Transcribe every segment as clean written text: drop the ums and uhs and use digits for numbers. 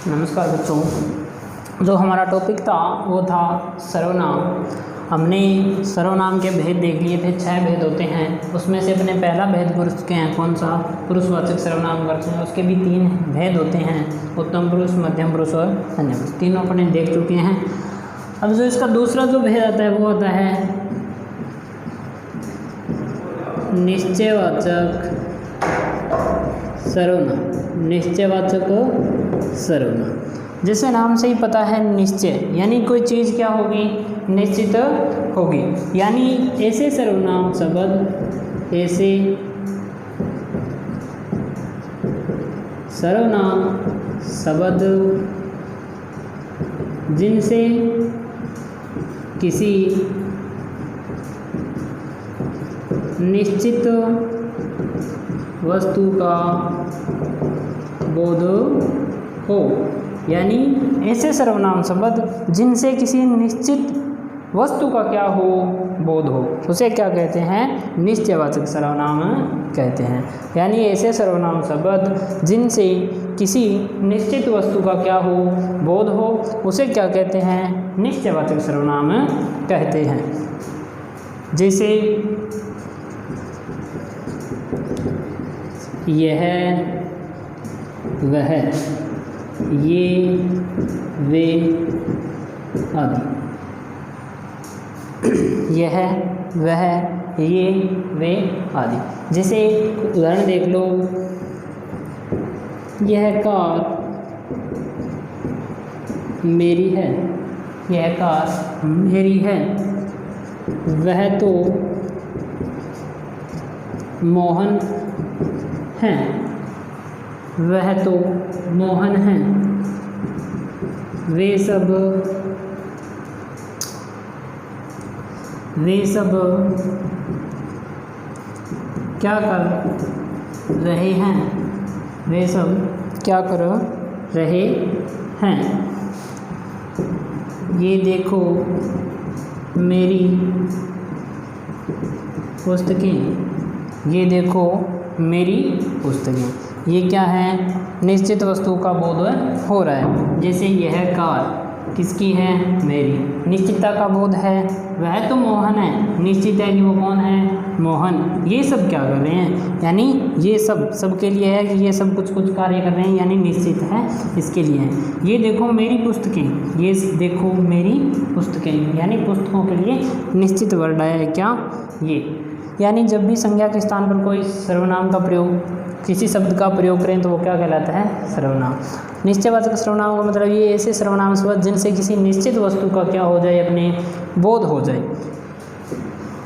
नमस्कार बच्चों, जो हमारा टॉपिक था वो था सर्वनाम। हमने सर्वनाम के भेद देख लिए थे। 6 भेद होते हैं, उसमें से अपने पहला भेद पुरुष के हैं। कौन सा? पुरुषवाचक सर्वनाम करते हैं। उसके भी 3 भेद होते हैं, उत्तम पुरुष, मध्यम पुरुष और अन्य पुरुष। तीनों अपने देख चुके हैं। अब जो इसका दूसरा जो भेद आता है वो आता है निश्चयवाचक सर्वनाम। निश्चयवाचक सर्वनाम, जैसे नाम से ही पता है, निश्चय यानी कोई चीज़ क्या होगी? निश्चित होगी। यानी ऐसे सर्वनाम शब्द, ऐसे सर्वनाम शब्द जिनसे किसी निश्चित वस्तु का बोध हो। यानी ऐसे सर्वनाम शब्द जिनसे किसी निश्चित वस्तु का क्या हो? बोध हो, उसे क्या कहते हैं? निश्चयवाचक सर्वनाम कहते हैं। यानी ऐसे सर्वनाम शब्द जिनसे किसी निश्चित वस्तु का क्या हो? बोध हो, उसे क्या कहते हैं? निश्चयवाचक सर्वनाम कहते हैं। जैसे यह, वह, ये, वे आदि। यह, वह, ये, वे आदि। जैसे उदाहरण देख लो, यह कार मेरी है। यह कार मेरी है। वह तो मोहन है। वह तो मोहन है। वे सब क्या कर रहे हैं? वे सब क्या कर रहे हैं? ये देखो मेरी पुस्तकें। ये देखो मेरी पुस्तकें। ये क्या है? निश्चित वस्तु का बोध हो रहा है। जैसे यह कार किसकी है? मेरी। निश्चितता का बोध है। वह तो मोहन है, निश्चित है कि वो कौन है? मोहन। ये सब क्या कर रहे हैं? यानी ये सब के लिए है कि ये सब कुछ कार्य कर रहे हैं, यानी निश्चित है, इसके लिए है। ये देखो मेरी पुस्तकें। ये देखो मेरी पुस्तकें, यानी पुस्तकों के लिए निश्चित वर्ड है क्या? ये। यानी जब भी संज्ञा के स्थान पर कोई सर्वनाम का प्रयोग, किसी शब्द का प्रयोग करें तो वो क्या कहलाता है? सर्वनाम। निश्चयवाचक सर्वनाम का मतलब ये ऐसे सर्वनाम शब्द जिनसे किसी निश्चित वस्तु का क्या हो जाए? अपने बोध हो जाए।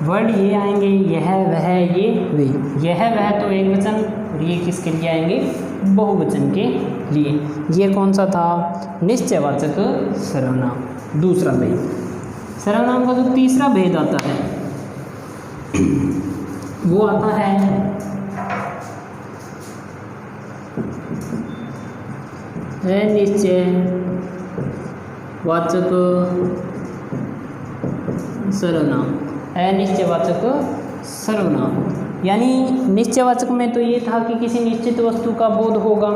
वर्ड ये आएंगे, यह, वह, ये, वे। यह, वह तो एक वचन, और ये किसके लिए आएंगे? बहुवचन के लिए। ये कौन सा था? निश्चयवाचक सर्वनाम। दूसरा भेद। सर्वनाम का जो तीसरा भेद आता है वो आता है अनिश्चयवाचक सर्वनाम। अनिश्चयवाचक सर्वनाम यानी निश्चयवाचक में तो ये था कि किसी निश्चित वस्तु का बोध होगा,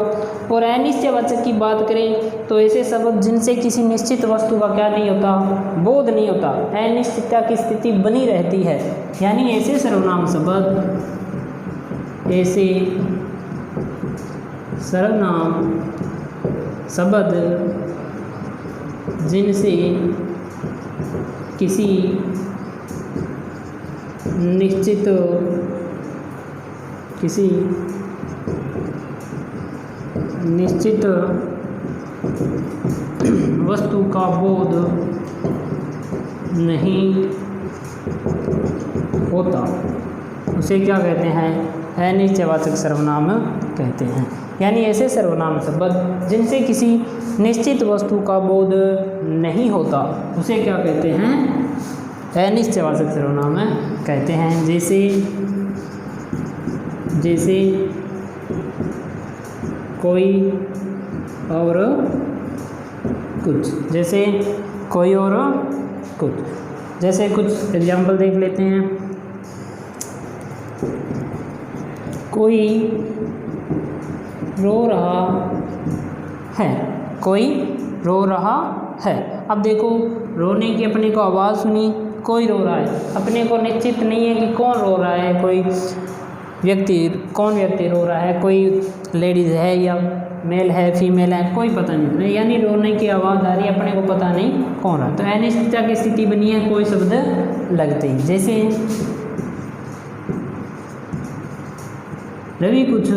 और अनिश्चयवाचक की बात करें तो ऐसे शब्द जिनसे किसी निश्चित वस्तु का क्या नहीं होता? बोध नहीं होता। अनिश्चितता की स्थिति बनी रहती है। यानी ऐसे सर्वनाम शब्द, ऐसे सर्वनाम शब्द जिनसे किसी निश्चित वस्तु का बोध नहीं होता, उसे क्या कहते हैं? अनिश्चयवाचक सर्वनाम कहते हैं। यानी ऐसे सर्वनाम शब्द जिनसे किसी निश्चित वस्तु का बोध नहीं होता, उसे क्या कहते हैं? अनिश्चयवाचक सर्वनाम कहते हैं। जैसे कोई और कुछ। जैसे कोई और कुछ। जैसे कुछ एग्जाम्पल देख लेते हैं। कोई रो रहा है, कोई रो रहा है। अब देखो रोने की अपने को आवाज़ सुनी, कोई रो रहा है, अपने को निश्चित नहीं है कि कौन रो रहा है, कोई कौन व्यक्ति रो रहा है, कोई लेडीज़ है या मेल है फीमेल है, कोई पता नहीं, यानी रोने की आवाज़ आ रही है, अपने को पता नहीं कौन रहा। तो अनिश्चितता की स्थिति बनी है कोई शब्द लगते ही। जैसे रवि कुछ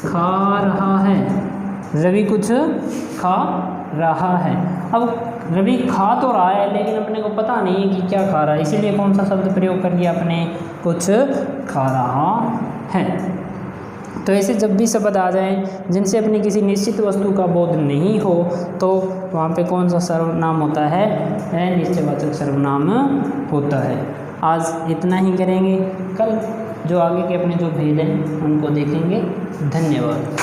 खा रहा है, रवि कुछ खा रहा है। अब रवि खा तो रहा है लेकिन अपने को पता नहीं है कि क्या खा रहा है, इसीलिए कौन सा शब्द प्रयोग कर दिया आपने, कुछ खा रहा है। तो ऐसे जब भी शब्द आ जाए जिनसे अपनी किसी निश्चित वस्तु का बोध नहीं हो तो वहाँ पे कौन सा सर्वनाम होता है, निश्चयवाचक सर्वनाम होता है। आज इतना ही करेंगे, कल जो आगे के अपने जो भेद हैं उनको देखेंगे। धन्यवाद।